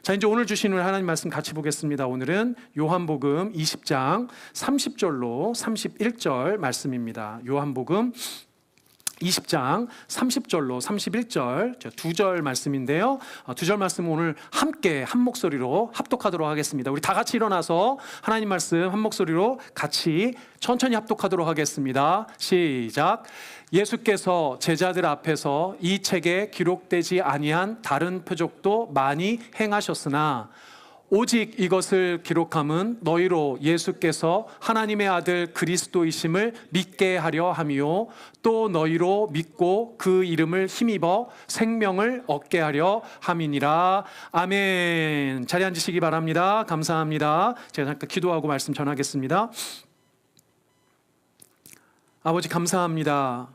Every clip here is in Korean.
자, 이제 오늘 주시는 하나님 말씀 같이 보겠습니다. 오늘은 요한복음 20장 30절로 31절 말씀입니다. 요한복음 20장 30절로 31절 두 절 말씀인데요. 두 절 말씀 오늘 함께 한 목소리로 합독하도록 하겠습니다. 우리 다 같이 일어나서 하나님 말씀 한 목소리로 같이 천천히 합독하도록 하겠습니다. 시작. 예수께서 제자들 앞에서 이 책에 기록되지 아니한 다른 표적도 많이 행하셨으나 오직 이것을 기록함은 너희로 예수께서 하나님의 아들 그리스도이심을 믿게 하려 함이요 또 너희로 믿고 그 이름을 힘입어 생명을 얻게 하려 함이니라. 아멘. 자리에 앉으시기 바랍니다. 감사합니다. 제가 잠깐 기도하고 말씀 전하겠습니다. 아버지 감사합니다.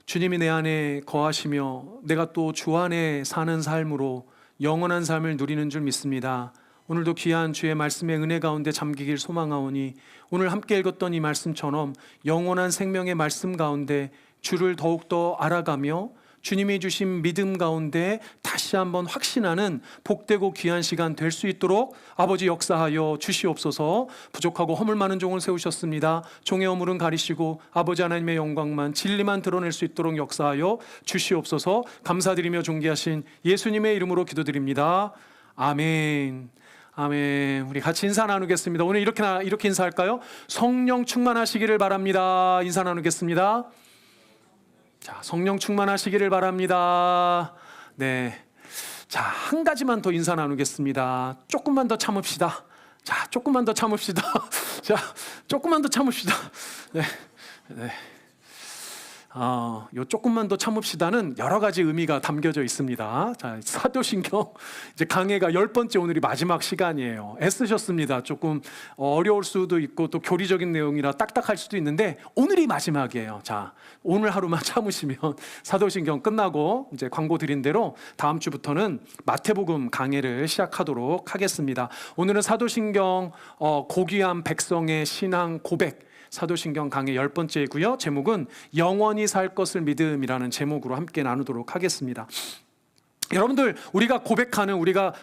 주님이 내 안에 거하시며 내가 또 주 안에 사는 삶으로 영원한 삶을 누리는 줄 믿습니다. 오늘도 귀한 주의 말씀의 은혜 가운데 잠기길 소망하오니 오늘 함께 읽었던 이 말씀처럼 영원한 생명의 말씀 가운데 주를 더욱더 알아가며 주님이 주신 믿음 가운데 다시 한번 확신하는 복되고 귀한 시간 될 수 있도록 아버지 역사하여 주시옵소서. 부족하고 허물 많은 종을 세우셨습니다. 종의 허물은 가리시고 아버지 하나님의 영광만 진리만 드러낼 수 있도록 역사하여 주시옵소서. 감사드리며 존귀하신 예수님의 이름으로 기도드립니다. 아멘. 아멘. 우리 같이 인사 나누겠습니다. 오늘 이렇게 인사할까요? 성령 충만하시기를 바랍니다. 인사 나누겠습니다. 자, 성령 충만하시기를 바랍니다. 네. 자, 한 가지만 더 인사 나누겠습니다. 조금만 더 참읍시다. 자, 조금만 더 참읍시다. 자, 조금만 더 참읍시다. 네. 네. 요 조금만 더 참읍시다는 여러 가지 의미가 담겨져 있습니다. 자, 사도신경 이제 강해가 10번째 오늘이 마지막 시간이에요. 애쓰셨습니다. 조금 어려울 수도 있고 또 교리적인 내용이라 딱딱할 수도 있는데 오늘이 마지막이에요. 자, 오늘 하루만 참으시면 사도신경 끝나고 이제 광고 드린 대로 다음 주부터는 마태복음 강해를 시작하도록 하겠습니다. 오늘은 사도신경 고귀한 백성의 신앙 고백 사도신경 강의 10번째이고요. 제목은 영원히 살 것을 믿음이라는 제목으로 함께 나누도록 하겠습니다. 여러분들 우리가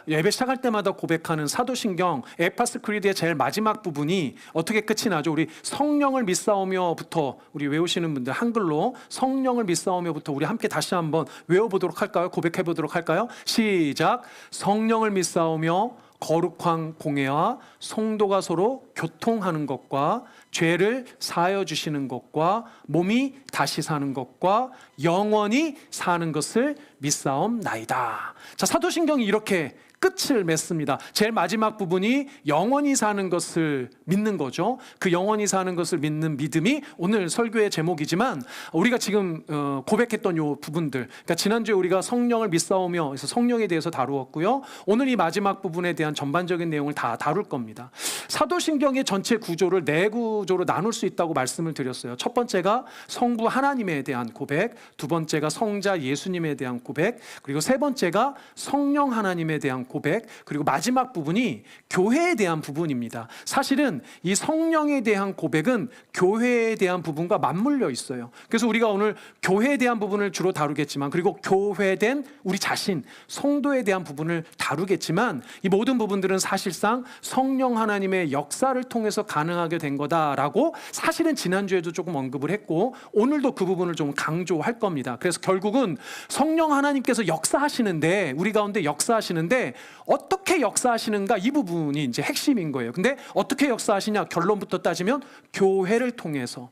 예배 시작할 때마다 고백하는 사도신경 에파스 크리드의 제일 마지막 부분이 어떻게 끝이 나죠? 우리 성령을 믿사오며부터 우리 외우시는 분들 한글로 성령을 믿사오며부터 우리 함께 다시 한번 외워보도록 할까요? 고백해보도록 할까요? 시작. 성령을 믿사오며 거룩한 공회와 성도가 서로 교통하는 것과 죄를 사하여 주시는 것과 몸이 다시 사는 것과 영원히 사는 것을 믿사옵나이다. 자, 사도신경이 이렇게 끝을 맺습니다. 제일 마지막 부분이 영원히 사는 것을 믿는 거죠. 그 영원히 사는 것을 믿는 믿음이 오늘 설교의 제목이지만 우리가 지금 고백했던 요 부분들, 그러니까 지난주에 우리가 성령을 믿사오며 그래서 성령에 대해서 다루었고요. 오늘 이 마지막 부분에 대한 전반적인 내용을 다 다룰 겁니다. 사도신경의 전체 구조를 네 구조로 나눌 수 있다고 말씀을 드렸어요. 첫 번째가 성부 하나님에 대한 고백, 두 번째가 성자 예수님에 대한 고백, 그리고 세 번째가 성령 하나님에 대한 고백, 그리고 마지막 부분이 교회에 대한 부분입니다. 사실은 이 성령에 대한 고백은 교회에 대한 부분과 맞물려 있어요. 그래서 우리가 오늘 교회에 대한 부분을 주로 다루겠지만, 그리고 교회된 우리 자신, 성도에 대한 부분을 다루겠지만, 이 모든 부분들은 사실상 성령 하나님의 역사를 통해서 가능하게 된 거다라고 사실은 지난주에도 조금 언급을 했고 오늘도 그 부분을 좀 강조할 겁니다. 그래서 결국은 성령 하나님께서 역사하시는데, 우리 가운데 역사하시는데 어떻게 역사하시는가, 이 부분이 이제 핵심인 거예요. 근데 어떻게 역사하시냐, 결론부터 따지면 교회를 통해서,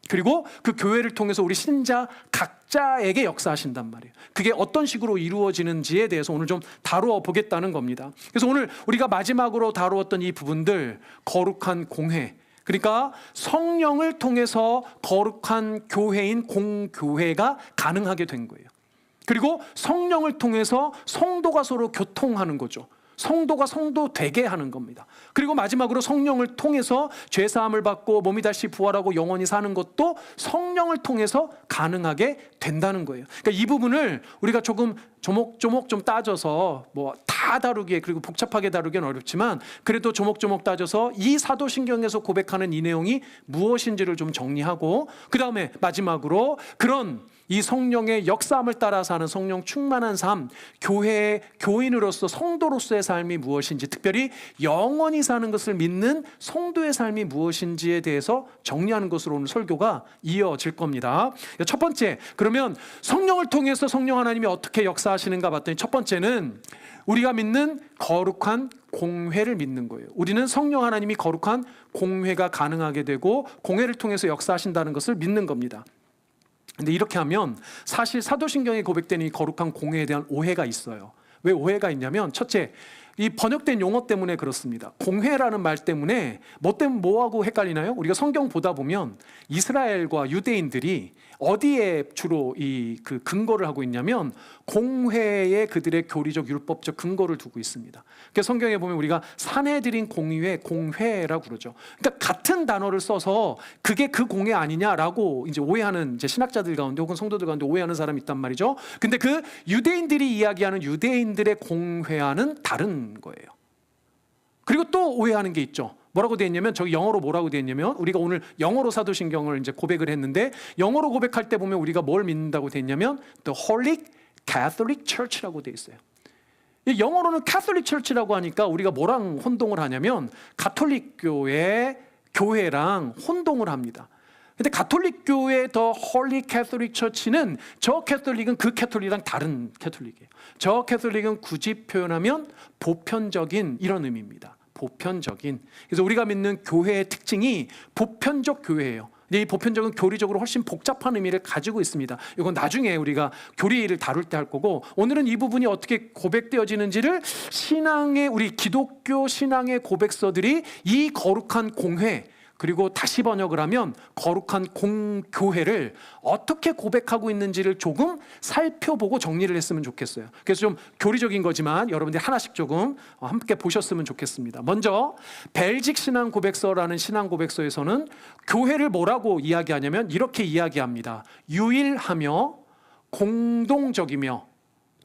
그리고 그 교회를 통해서 우리 신자 각자에게 역사하신단 말이에요. 그게 어떤 식으로 이루어지는지에 대해서 오늘 좀 다루어 보겠다는 겁니다. 그래서 오늘 우리가 마지막으로 다루었던 이 부분들, 거룩한 공회, 그러니까 성령을 통해서 거룩한 교회인 공교회가 가능하게 된 거예요. 그리고 성령을 통해서 성도가 서로 교통하는 거죠. 성도가 성도 되게 하는 겁니다. 그리고 마지막으로 성령을 통해서 죄사함을 받고 몸이 다시 부활하고 영원히 사는 것도 성령을 통해서 가능하게 된다는 거예요. 그러니까 이 부분을 우리가 조금 조목조목 좀 따져서 다 다루기에, 그리고 복잡하게 다루기는 어렵지만 그래도 조목조목 따져서 이 사도신경에서 고백하는 이 내용이 무엇인지를 좀 정리하고, 그 다음에 마지막으로 그런 이 성령의 역사함을 따라 사는 성령 충만한 삶, 교회의 교인으로서 성도로서의 삶이 무엇인지, 특별히 영원히 사는 것을 믿는 성도의 삶이 무엇인지에 대해서 정리하는 것으로 오늘 설교가 이어질 겁니다. 첫 번째, 그러면 성령을 통해서 성령 하나님이 어떻게 역사하시는가 봤더니 첫 번째는 우리가 믿는 거룩한 공회를 믿는 거예요. 우리는 성령 하나님이 거룩한 공회가 가능하게 되고 공회를 통해서 역사하신다는 것을 믿는 겁니다. 근데 이렇게 하면 사실 사도신경에 고백되는 이 거룩한 공회에 대한 오해가 있어요. 왜 오해가 있냐면, 첫째, 이 번역된 용어 때문에 그렇습니다. 공회라는 말 때문에 뭐하고 헷갈리나요? 우리가 성경 보다 보면 이스라엘과 유대인들이 어디에 주로 그 근거를 하고 있냐면 공회에 그들의 교리적 율법적 근거를 두고 있습니다. 그래서 성경에 보면 우리가 사내들인 공의회, 공회라고 그러죠. 그러니까 같은 단어를 써서 그게 그 공회 아니냐라고 이제 오해하는 이제 신학자들 가운데 혹은 성도들 가운데 오해하는 사람이 있단 말이죠. 근데 그 유대인들이 이야기하는 유대인들의 공회와는 다른 거예요. 그리고 또 오해하는 게 있죠. 뭐라고 되어 있냐면, 저기 영어로 뭐라고 되어 있냐면, 우리가 오늘 영어로 사도신경을 이제 고백을 했는데, 영어로 고백할 때 보면 우리가 뭘 믿는다고 되어 있냐면 The Holy Catholic Church라고 되어 있어요. 이 영어로는 Catholic Church라고 하니까 우리가 뭐랑 혼동을 하냐면 가톨릭 교회랑 혼동을 합니다. 근데 가톨릭 교회 더 홀리 캐톨릭 처치는 저 캐톨릭은 그 캐톨릭이랑 다른 캐톨릭이에요. 저 캐톨릭은 굳이 표현하면 보편적인 이런 의미입니다. 보편적인. 그래서 우리가 믿는 교회의 특징이 보편적 교회예요. 이 보편적은 교리적으로 훨씬 복잡한 의미를 가지고 있습니다. 이건 나중에 우리가 교리를 다룰 때 할 거고, 오늘은 이 부분이 어떻게 고백되어지는지를 우리 기독교 신앙의 고백서들이 이 거룩한 공회, 그리고 다시 번역을 하면 거룩한 공교회를 어떻게 고백하고 있는지를 조금 살펴보고 정리를 했으면 좋겠어요. 그래서 좀 교리적인 거지만 여러분들이 하나씩 조금 함께 보셨으면 좋겠습니다. 먼저 벨직 신앙 고백서라는 신앙 고백서에서는 교회를 뭐라고 이야기하냐면 이렇게 이야기합니다. 유일하며 공동적이며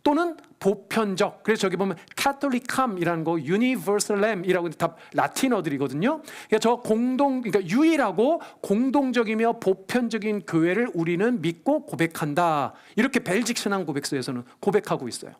또는 보편적. 그래서 저기 보면 Catholicam이라는 거, Universalem이라고 다 라틴어들이거든요. 그러니까 그러니까 유일하고 공동적이며 보편적인 교회를 우리는 믿고 고백한다. 이렇게 벨직 신앙 고백서에서는 고백하고 있어요.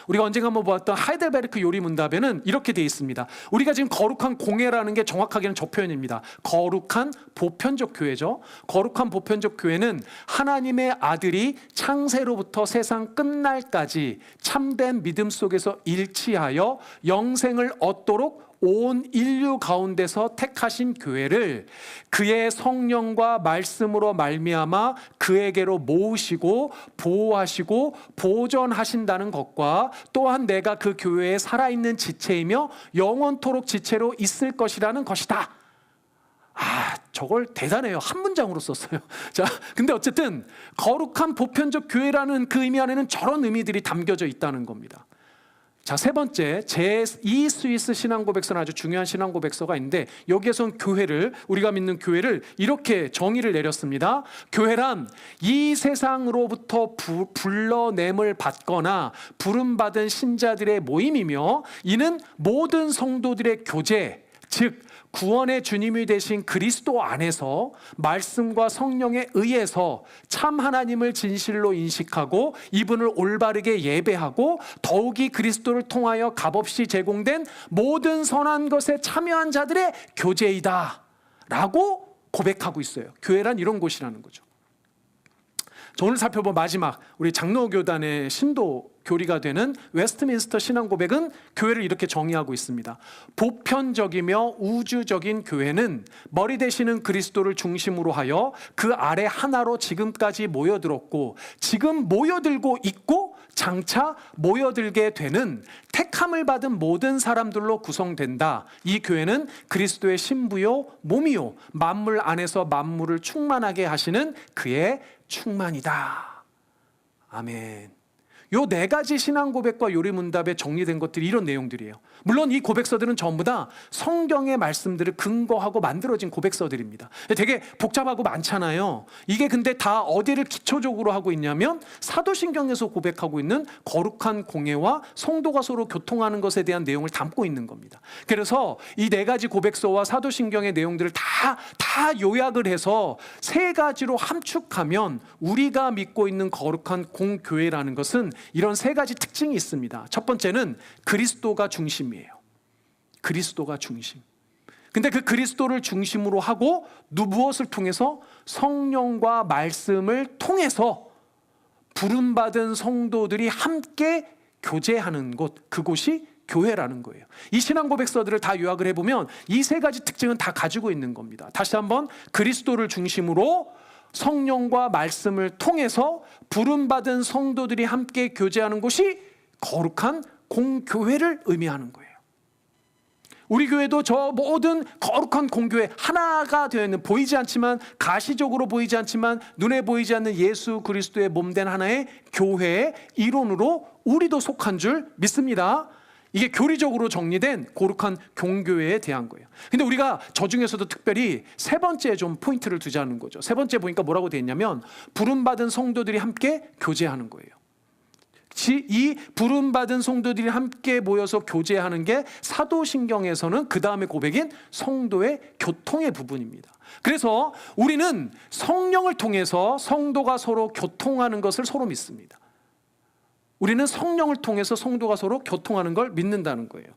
우리가 언젠가 한번 보았던 하이델베르크 요리문답에는 이렇게 되어 있습니다. 우리가 지금 거룩한 공회라는 게 정확하게는 저 표현입니다. 거룩한 보편적 교회죠. 거룩한 보편적 교회는 하나님의 아들이 창세로부터 세상 끝날까지 참된 믿음 속에서 일치하여 영생을 얻도록 온 인류 가운데서 택하신 교회를 그의 성령과 말씀으로 말미암아 그에게로 모으시고 보호하시고 보존하신다는 것과, 또한 내가 그 교회에 살아있는 지체이며 영원토록 지체로 있을 것이라는 것이다. 저걸 대단해요. 한 문장으로 썼어요. 자, 근데 어쨌든 거룩한 보편적 교회라는 그 의미 안에는 저런 의미들이 담겨져 있다는 겁니다. 자, 세 번째, 제2 스위스 신앙고백서는 아주 중요한 신앙고백서가 있는데, 여기에선 우리가 믿는 교회를 이렇게 정의를 내렸습니다. 교회란 이 세상으로부터 불러냄을 받거나 부름받은 신자들의 모임이며, 이는 모든 성도들의 교제, 즉 구원의 주님이 되신 그리스도 안에서 말씀과 성령에 의해서 참 하나님을 진실로 인식하고 이분을 올바르게 예배하고 더욱이 그리스도를 통하여 값없이 제공된 모든 선한 것에 참여한 자들의 교제이다 라고 고백하고 있어요. 교회란 이런 곳이라는 거죠. 오늘 살펴본 마지막 우리 장로교단의 신도 교리가 되는 웨스트민스터 신앙고백은 교회를 이렇게 정의하고 있습니다. 보편적이며 우주적인 교회는 머리 되시는 그리스도를 중심으로 하여 그 아래 하나로 지금까지 모여들었고 지금 모여들고 있고 장차 모여들게 되는 택함을 받은 모든 사람들로 구성된다. 이 교회는 그리스도의 신부요 몸이요 만물 안에서 만물을 충만하게 하시는 그의 충만이다. 아멘. 요 네 가지 신앙 고백과 요리문답에 정리된 것들이 이런 내용들이에요. 물론 이 고백서들은 전부 다 성경의 말씀들을 근거하고 만들어진 고백서들입니다. 되게 복잡하고 많잖아요. 이게 근데 다 어디를 기초적으로 하고 있냐면 사도신경에서 고백하고 있는 거룩한 공예와 성도가 서로 교통하는 것에 대한 내용을 담고 있는 겁니다. 그래서 이 네 가지 고백서와 사도신경의 내용들을 다 요약을 해서 세 가지로 함축하면 우리가 믿고 있는 거룩한 공교회라는 것은 이런 세 가지 특징이 있습니다. 첫 번째는 그리스도가 중심이에요. 그리스도가 중심. 근데 그 그리스도를 중심으로 하고 무엇을 통해서? 성령과 말씀을 통해서 부름받은 성도들이 함께 교제하는 곳, 그곳이 교회라는 거예요. 이 신앙 고백서들을 다 요약을 해보면 이 세 가지 특징은 다 가지고 있는 겁니다. 다시 한번, 그리스도를 중심으로 성령과 말씀을 통해서 부름받은 성도들이 함께 교제하는 곳이 거룩한 공교회를 의미하는 거예요. 우리 교회도 저 모든 거룩한 공교회 하나가 되어 있는, 보이지 않지만, 가시적으로 보이지 않지만 눈에 보이지 않는 예수 그리스도의 몸된 하나의 교회의 일원으로 우리도 속한 줄 믿습니다. 이게 교리적으로 정리된 거룩한 공교회에 대한 거예요. 근데 우리가 저 중에서도 특별히 세 번째에 좀 포인트를 두자는 거죠. 세 번째 보니까 뭐라고 되어 있냐면 부름받은 성도들이 함께 교제하는 거예요. 이 부름받은 성도들이 함께 모여서 교제하는 게 사도신경에서는 그 다음에 고백인 성도의 교통의 부분입니다. 그래서 우리는 성령을 통해서 성도가 서로 교통하는 것을 서로 믿습니다. 우리는 성령을 통해서 성도가 서로 교통하는 걸 믿는다는 거예요.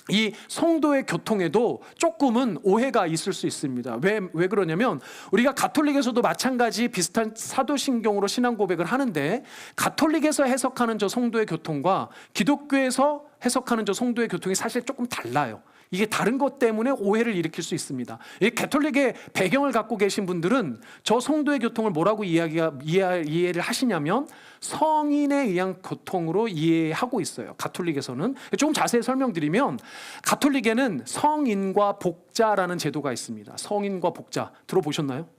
이 성도의 교통에도 조금은 오해가 있을 수 있습니다. 왜 그러냐면 우리가 가톨릭에서도 마찬가지 비슷한 사도신경으로 신앙 고백을 하는데 가톨릭에서 해석하는 저 성도의 교통과 기독교에서 해석하는 저 성도의 교통이 사실 조금 달라요. 이게 다른 것 때문에 오해를 일으킬 수 있습니다. 이 가톨릭의 배경을 갖고 계신 분들은 저 성도의 교통을 뭐라고 이해를 하시냐면 성인에 의한 교통으로 이해하고 있어요. 가톨릭에서는. 조금 자세히 설명드리면 가톨릭에는 성인과 복자라는 제도가 있습니다. 성인과 복자 들어보셨나요?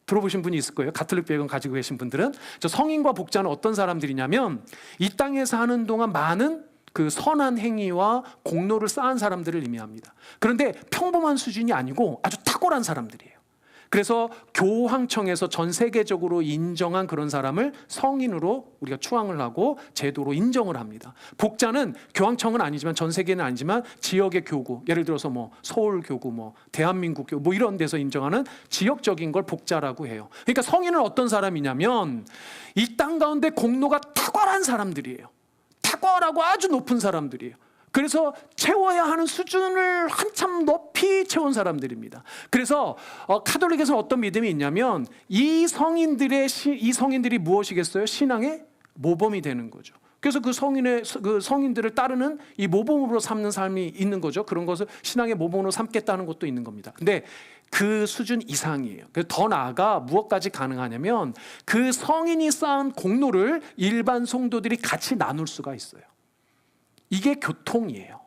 들어보신 분이 있을 거예요. 가톨릭 배경 가지고 계신 분들은. 저 성인과 복자는 어떤 사람들이냐면 이 땅에서 하는 동안 많은 그 선한 행위와 공로를 쌓은 사람들을 의미합니다. 그런데 평범한 수준이 아니고 아주 탁월한 사람들이에요. 그래서 교황청에서 전 세계적으로 인정한 그런 사람을 성인으로 우리가 추앙을 하고 제도로 인정을 합니다. 복자는 교황청은 아니지만, 전 세계는 아니지만 지역의 교구, 예를 들어서 뭐 서울 교구, 뭐 대한민국 교구, 뭐 이런 데서 인정하는 지역적인 걸 복자라고 해요. 그러니까 성인은 어떤 사람이냐면 이 땅 가운데 공로가 탁월한 사람들이에요. 탁월하고 아주 높은 사람들이에요. 그래서 채워야 하는 수준을 한참 높이 채운 사람들입니다. 그래서 가톨릭에서 어떤 믿음이 있냐면 이 성인들이 무엇이겠어요? 신앙의 모범이 되는 거죠. 그래서 그 성인들을 따르는 이 모범으로 삼는 삶이 있는 거죠. 그런 것을 신앙의 모범으로 삼겠다는 것도 있는 겁니다. 근데 그 수준 이상이에요. 더 나아가 무엇까지 가능하냐면 그 성인이 쌓은 공로를 일반 성도들이 같이 나눌 수가 있어요. 이게 교통이에요.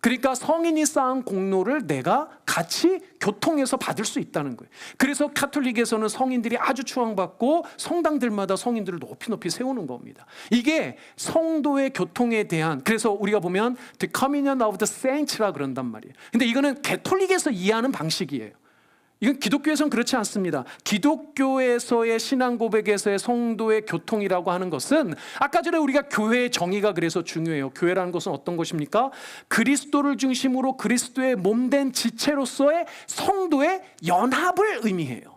그러니까 성인이 쌓은 공로를 내가 같이 교통해서 받을 수 있다는 거예요. 그래서 가톨릭에서는 성인들이 아주 추앙받고 성당들마다 성인들을 높이 세우는 겁니다. 이게 성도의 교통에 대한, 그래서 우리가 보면 The Communion of the Saints라 그런단 말이에요. 근데 이거는 가톨릭에서 이해하는 방식이에요. 이건 기독교에서는 그렇지 않습니다. 기독교에서의 신앙 고백에서의 성도의 교통이라고 하는 것은, 아까 전에 우리가 교회의 정의가 그래서 중요해요. 교회라는 것은 어떤 것입니까? 그리스도를 중심으로 그리스도의 몸된 지체로서의 성도의 연합을 의미해요.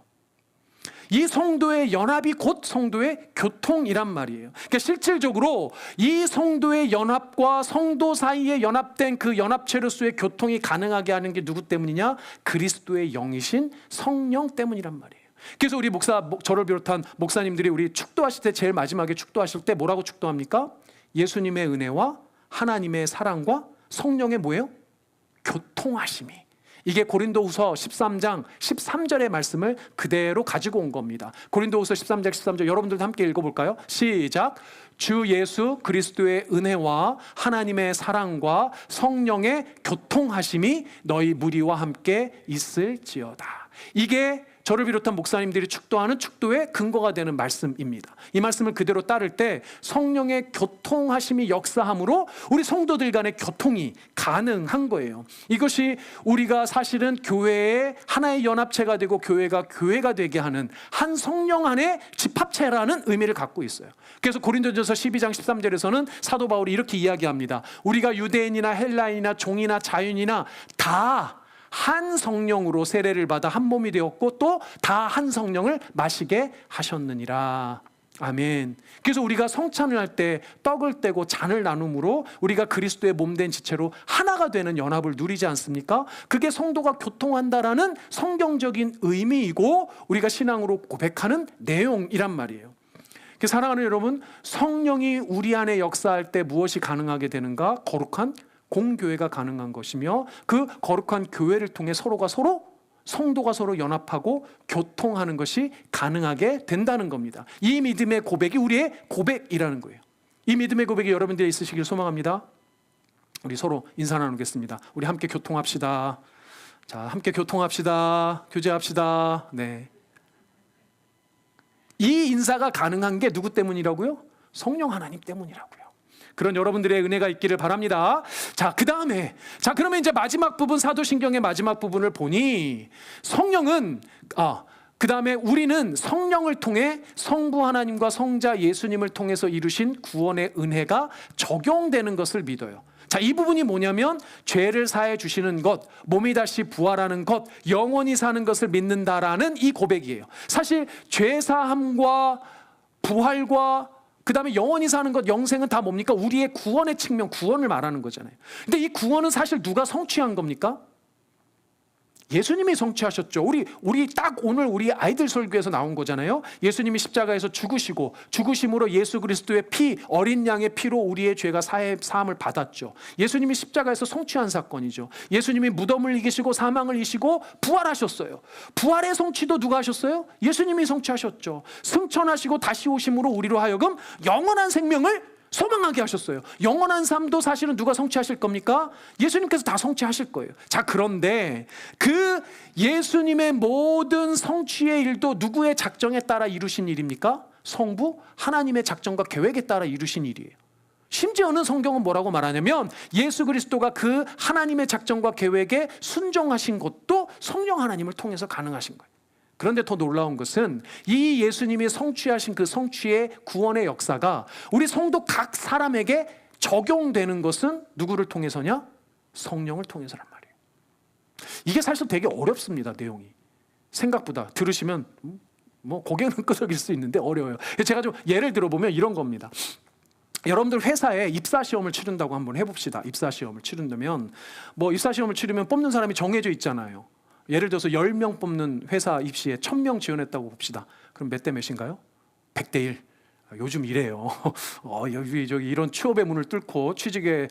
이 성도의 연합이 곧 성도의 교통이란 말이에요. 그러니까 실질적으로 이 성도의 연합과 성도 사이에 연합된 그 연합체로서의 교통이 가능하게 하는 게 누구 때문이냐? 그리스도의 영이신 성령 때문이란 말이에요. 그래서 우리 저를 비롯한 목사님들이 우리 축도하실 때, 제일 마지막에 축도하실 때 뭐라고 축도합니까? 예수님의 은혜와 하나님의 사랑과 성령의 뭐예요? 교통하심이. 이게 고린도후서 13장 13절의 말씀을 그대로 가지고 온 겁니다. 고린도후서 13장 13절 여러분들도 함께 읽어볼까요? 시작. 주 예수 그리스도의 은혜와 하나님의 사랑과 성령의 교통하심이 너희 무리와 함께 있을지어다. 이게 저를 비롯한 목사님들이 축도하는 축도의 근거가 되는 말씀입니다. 이 말씀을 그대로 따를 때 성령의 교통하심이 역사함으로 우리 성도들 간의 교통이 가능한 거예요. 이것이 우리가 사실은 교회의 하나의 연합체가 되고 교회가 되게 하는 한 성령 안의 집합체라는 의미를 갖고 있어요. 그래서 고린도전서 12장 13절에서는 사도 바울이 이렇게 이야기합니다. 우리가 유대인이나 헬라인이나 종이나 자유인이나 다 한 성령으로 세례를 받아 한 몸이 되었고 또 다 한 성령을 마시게 하셨느니라. 아멘. 그래서 우리가 성찬을 할 때 떡을 떼고 잔을 나눔으로 우리가 그리스도의 몸된 지체로 하나가 되는 연합을 누리지 않습니까? 그게 성도가 교통한다라는 성경적인 의미이고 우리가 신앙으로 고백하는 내용이란 말이에요. 사랑하는 여러분, 성령이 우리 안에 역사할 때 무엇이 가능하게 되는가? 거룩한 공교회가 가능한 것이며 그 거룩한 교회를 통해 성도가 서로 연합하고 교통하는 것이 가능하게 된다는 겁니다. 이 믿음의 고백이 우리의 고백이라는 거예요. 이 믿음의 고백이 여러분들이 있으시길 소망합니다. 우리 서로 인사 나누겠습니다. 우리 함께 교통합시다. 자, 함께 교통합시다. 교제합시다. 네. 이 인사가 가능한 게 누구 때문이라고요? 성령 하나님 때문이라고요. 그런 여러분들의 은혜가 있기를 바랍니다. 자, 그러면 이제 마지막 부분, 사도신경의 마지막 부분을 보니 성령은 그 다음에 우리는 성령을 통해 성부 하나님과 성자 예수님을 통해서 이루신 구원의 은혜가 적용되는 것을 믿어요. 자, 이 부분이 뭐냐면 죄를 사해 주시는 것, 몸이 다시 부활하는 것, 영원히 사는 것을 믿는다라는 이 고백이에요. 사실 죄 사함과 부활과 그 다음에 영원히 사는 것, 영생은 다 뭡니까? 우리의 구원의 측면, 구원을 말하는 거잖아요. 근데 이 구원은 사실 누가 성취한 겁니까? 예수님이 성취하셨죠. 우리 딱 오늘 우리 아이들 설교에서 나온 거잖아요. 예수님이 십자가에서 죽으시고 죽으심으로 예수 그리스도의 피, 어린 양의 피로 우리의 죄가 사함을 받았죠. 예수님이 십자가에서 성취한 사건이죠. 예수님이 무덤을 이기시고 사망을 이기시고 부활하셨어요. 부활의 성취도 누가 하셨어요? 예수님이 성취하셨죠. 승천하시고 다시 오심으로 우리로 하여금 영원한 생명을 소망하게 하셨어요. 영원한 삶도 사실은 누가 성취하실 겁니까? 예수님께서 다 성취하실 거예요. 자, 그런데 그 예수님의 모든 성취의 일도 누구의 작정에 따라 이루신 일입니까? 성부 하나님의 작정과 계획에 따라 이루신 일이에요. 심지어는 성경은 뭐라고 말하냐면 예수 그리스도가 그 하나님의 작정과 계획에 순종하신 것도 성령 하나님을 통해서 가능하신 거예요. 그런데 더 놀라운 것은 이 예수님이 성취하신 그 성취의 구원의 역사가 우리 성도 각 사람에게 적용되는 것은 누구를 통해서냐? 성령을 통해서란 말이에요. 이게 사실 되게 어렵습니다. 내용이 생각보다 들으시면 뭐 고개는 끄덕일 수 있는데 어려워요. 제가 좀 예를 들어보면 이런 겁니다. 여러분들 회사에 입사시험을 치른다고 한번 해봅시다. 입사시험을 치른다면 입사시험을 치르면 뽑는 사람이 정해져 있잖아요. 예를 들어서 10명 뽑는 회사 입시에 1000명 지원했다고 봅시다. 그럼 몇 대 몇인가요? 100대 1. 요즘 이래요. 여기 이런 취업의 문을 뚫고 취직에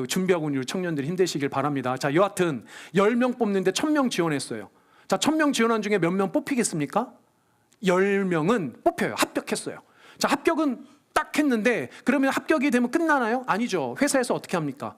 준비하고 있는 청년들이 힘내시길 바랍니다. 자, 여하튼 10명 뽑는데 1000명 지원했어요. 자, 1000명 지원한 중에 몇 명 뽑히겠습니까? 10명은 뽑혀요. 합격했어요. 자, 합격은 딱 했는데 그러면 합격이 되면 끝나나요? 아니죠. 회사에서 어떻게 합니까?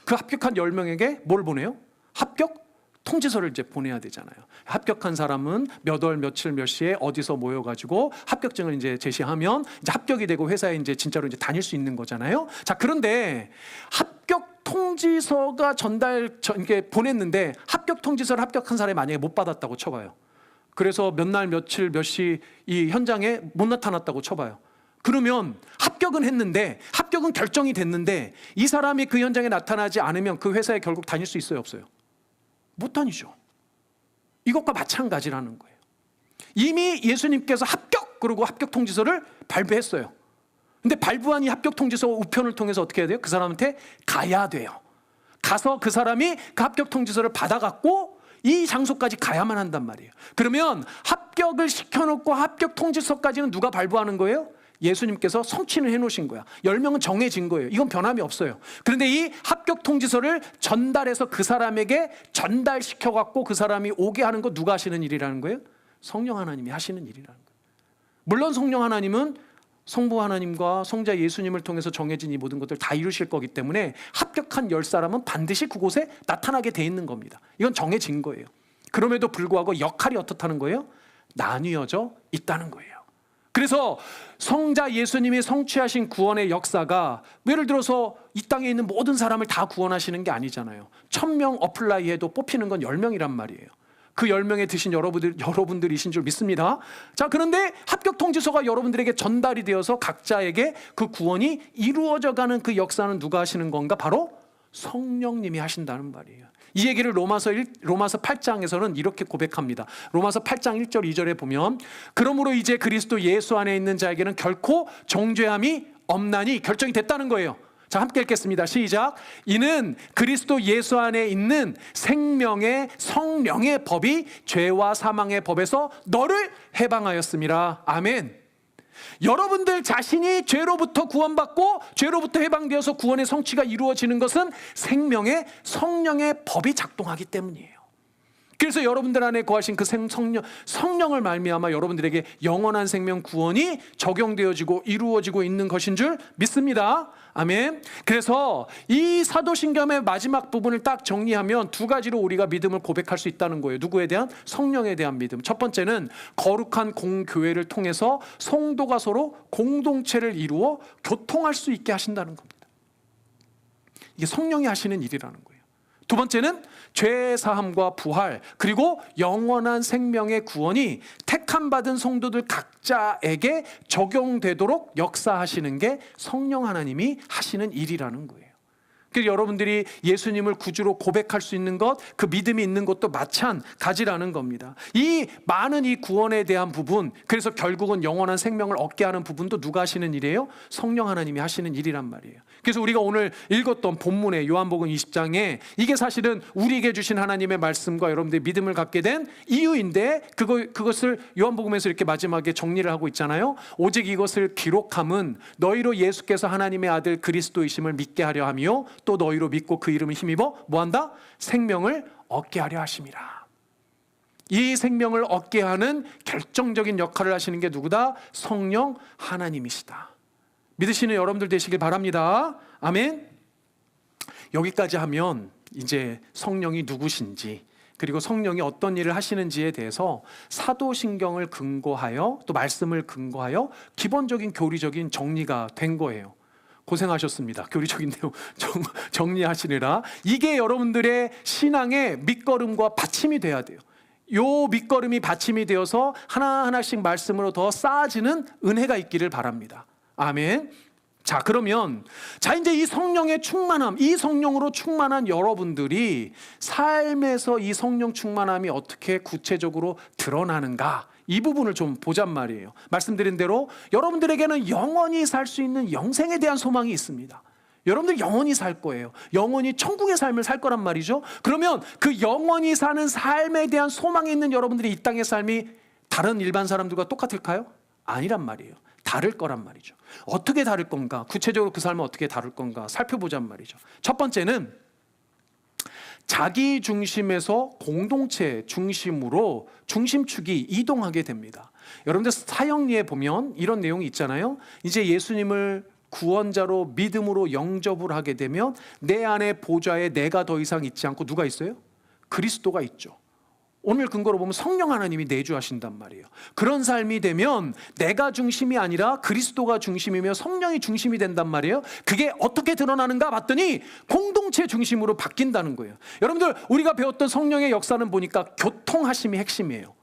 그 합격한 10명에게 뭘 보내요? 합격 통지서를 이제 보내야 되잖아요. 합격한 사람은 몇 월 며칠 몇 시에 어디서 모여가지고 합격증을 이제 제시하면 이제 합격이 되고 회사에 이제 진짜로 이제 다닐 수 있는 거잖아요. 자, 그런데 합격 통지서가 이렇게 보냈는데 합격 통지서를 합격한 사람이 만약에 못 받았다고 쳐봐요. 그래서 몇 날 며칠 몇 시 이 현장에 못 나타났다고 쳐봐요. 그러면 합격은 했는데 합격은 결정이 됐는데 이 사람이 그 현장에 나타나지 않으면 그 회사에 결국 다닐 수 있어요, 없어요? 못 다니죠. 이것과 마찬가지라는 거예요. 이미 예수님께서 합격 그리고 합격 통지서를 발부했어요. 근데 발부한 이 합격 통지서 우편을 통해서 어떻게 해야 돼요? 그 사람한테 가야 돼요. 가서 그 사람이 그 합격 통지서를 받아갖고 이 장소까지 가야만 한단 말이에요. 그러면 합격을 시켜놓고 합격 통지서까지는 누가 발부하는 거예요? 예수님께서 성취를 해놓으신 거야. 10명은 정해진 거예요. 이건 변함이 없어요. 그런데 이 합격 통지서를 전달해서 그 사람에게 전달시켜갖고 그 사람이 오게 하는 거 누가 하시는 일이라는 거예요? 성령 하나님이 하시는 일이라는 거예요. 물론 성령 하나님은 성부 하나님과 성자 예수님을 통해서 정해진 이 모든 것들 다 이루실 거기 때문에 합격한 10사람은 반드시 그곳에 나타나게 돼 있는 겁니다. 이건 정해진 거예요. 그럼에도 불구하고 역할이 어떻다는 거예요? 나뉘어져 있다는 거예요. 그래서 성자 예수님이 성취하신 구원의 역사가 예를 들어서 이 땅에 있는 모든 사람을 다 구원하시는 게 아니잖아요. 1000명 어플라이 해도 뽑히는 건 10명이란 말이에요. 그 10명에 드신 여러분들이신 줄 믿습니다. 자, 그런데 합격 통지서가 여러분들에게 전달이 되어서 각자에게 그 구원이 이루어져 가는 그 역사는 누가 하시는 건가? 바로 성령님이 하신다는 말이에요. 이 얘기를 로마서 8장에서는 이렇게 고백합니다. 로마서 8장 1절 2절에 보면 그러므로 이제 그리스도 예수 안에 있는 자에게는 결코 정죄함이 없나니 결정이 됐다는 거예요. 자, 함께 읽겠습니다. 시작. 이는 그리스도 예수 안에 있는 생명의 성령의 법이 죄와 사망의 법에서 너를 해방하였음이라. 아멘. 여러분들 자신이 죄로부터 구원받고 죄로부터 해방되어서 구원의 성취가 이루어지는 것은 생명의 성령의 법이 작동하기 때문이에요. 그래서 여러분들 안에 거하신 그 성령을 말미암아 여러분들에게 영원한 생명 구원이 적용되어지고 이루어지고 있는 것인 줄 믿습니다. 아멘. 그래서 이 사도신경의 마지막 부분을 딱 정리하면 두 가지로 우리가 믿음을 고백할 수 있다는 거예요. 누구에 대한? 성령에 대한 믿음. 첫 번째는 거룩한 공교회를 통해서 성도가 서로 공동체를 이루어 교통할 수 있게 하신다는 겁니다. 이게 성령이 하시는 일이라는 거예요. 두 번째는 죄 사함과 부활 그리고 영원한 생명의 구원이 택함 받은 성도들 각자에게 적용되도록 역사하시는 게 성령 하나님이 하시는 일이라는 거예요. 그래서 여러분들이 예수님을 구주로 고백할 수 있는 것, 그 믿음이 있는 것도 마찬가지라는 겁니다. 이 많은 이 구원에 대한 부분, 그래서 결국은 영원한 생명을 얻게 하는 부분도 누가 하시는 일이에요? 성령 하나님이 하시는 일이란 말이에요. 그래서 우리가 오늘 읽었던 본문의 요한복음 20장에 이게 사실은 우리에게 주신 하나님의 말씀과 여러분들의 믿음을 갖게 된 이유인데 그것을 요한복음에서 이렇게 마지막에 정리를 하고 있잖아요. 오직 이것을 기록함은 너희로 예수께서 하나님의 아들 그리스도이심을 믿게 하려 하며 또 너희로 믿고 그 이름을 힘입어 뭐한다? 생명을 얻게 하려 하심이라. 이 생명을 얻게 하는 결정적인 역할을 하시는 게 누구다? 성령 하나님이시다. 믿으시는 여러분들 되시길 바랍니다. 아멘. 여기까지 하면 이제 성령이 누구신지 그리고 성령이 어떤 일을 하시는지에 대해서 사도신경을 근거하여 또 말씀을 근거하여 기본적인 교리적인 정리가 된 거예요. 고생하셨습니다. 교리적인 내용 정리하시느라. 이게 여러분들의 신앙의 밑거름과 받침이 돼야 돼요. 요 밑거름이 받침이 되어서 하나하나씩 말씀으로 더 쌓아지는 은혜가 있기를 바랍니다. 아멘. 자, 그러면 이제 이 성령의 충만함, 이 성령으로 충만한 여러분들이 삶에서 이 성령 충만함이 어떻게 구체적으로 드러나는가, 이 부분을 좀 보잔 말이에요. 말씀드린 대로 여러분들에게는 영원히 살 수 있는 영생에 대한 소망이 있습니다. 여러분들 영원히 살 거예요. 영원히 천국의 삶을 살 거란 말이죠. 그러면 그 영원히 사는 삶에 대한 소망이 있는 여러분들이 이 땅의 삶이 다른 일반 사람들과 똑같을까요? 아니란 말이에요. 다를 거란 말이죠. 어떻게 다를 건가? 구체적으로 그 삶은 어떻게 다를 건가? 살펴보잔 말이죠. 첫 번째는 자기 중심에서 공동체 중심으로 중심축이 이동하게 됩니다. 여러분들 사형리에 보면 이런 내용이 있잖아요. 이제 예수님을 구원자로 믿음으로 영접을 하게 되면 내 안에 보좌에 내가 더 이상 있지 않고 누가 있어요? 그리스도가 있죠. 오늘 근거로 보면 성령 하나님이 내주하신단 말이에요. 그런 삶이 되면 내가 중심이 아니라 그리스도가 중심이며 성령이 중심이 된단 말이에요. 그게 어떻게 드러나는가 봤더니 공동체 중심으로 바뀐다는 거예요. 여러분들 우리가 배웠던 성령의 역사는 보니까 교통하심이 핵심이에요.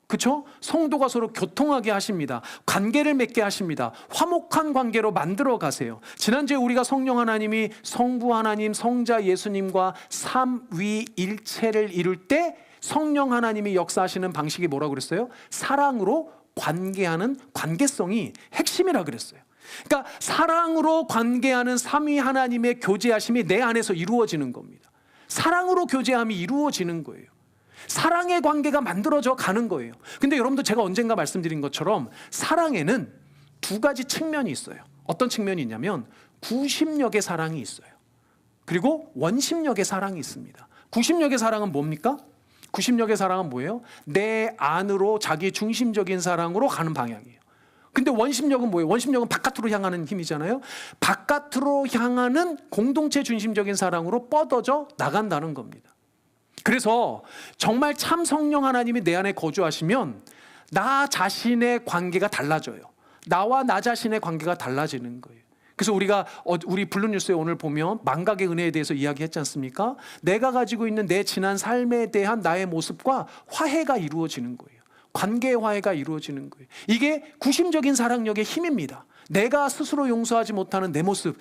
그렇죠? 성도가 서로 교통하게 하십니다. 관계를 맺게 하십니다. 화목한 관계로 만들어 가세요. 지난주에 우리가 성령 하나님이 성부 하나님, 성자 예수님과 삼위일체를 이룰 때 성령 하나님이 역사하시는 방식이 뭐라고 그랬어요? 사랑으로 관계하는 관계성이 핵심이라 그랬어요. 그러니까 사랑으로 관계하는 삼위 하나님의 교제하심이 내 안에서 이루어지는 겁니다. 사랑으로 교제함이 이루어지는 거예요. 사랑의 관계가 만들어져 가는 거예요. 근데 여러분도 제가 언젠가 말씀드린 것처럼 사랑에는 두 가지 측면이 있어요. 어떤 측면이 있냐면 구심력의 사랑이 있어요. 그리고 원심력의 사랑이 있습니다. 구심력의 사랑은 뭡니까? 구심력의 사랑은 뭐예요? 내 안으로 자기 중심적인 사랑으로 가는 방향이에요. 근데 원심력은 뭐예요? 원심력은 바깥으로 향하는 힘이잖아요. 바깥으로 향하는 공동체 중심적인 사랑으로 뻗어져 나간다는 겁니다. 그래서 정말 참 성령 하나님이 내 안에 거주하시면 나 자신의 관계가 달라져요. 나와 나 자신의 관계가 달라지는 거예요. 그래서 우리가 우리 블루뉴스에 오늘 보면 망각의 은혜에 대해서 이야기했지 않습니까? 내가 가지고 있는 내 지난 삶에 대한 나의 모습과 화해가 이루어지는 거예요. 관계의 화해가 이루어지는 거예요. 이게 구심적인 사랑력의 힘입니다. 내가 스스로 용서하지 못하는 내 모습,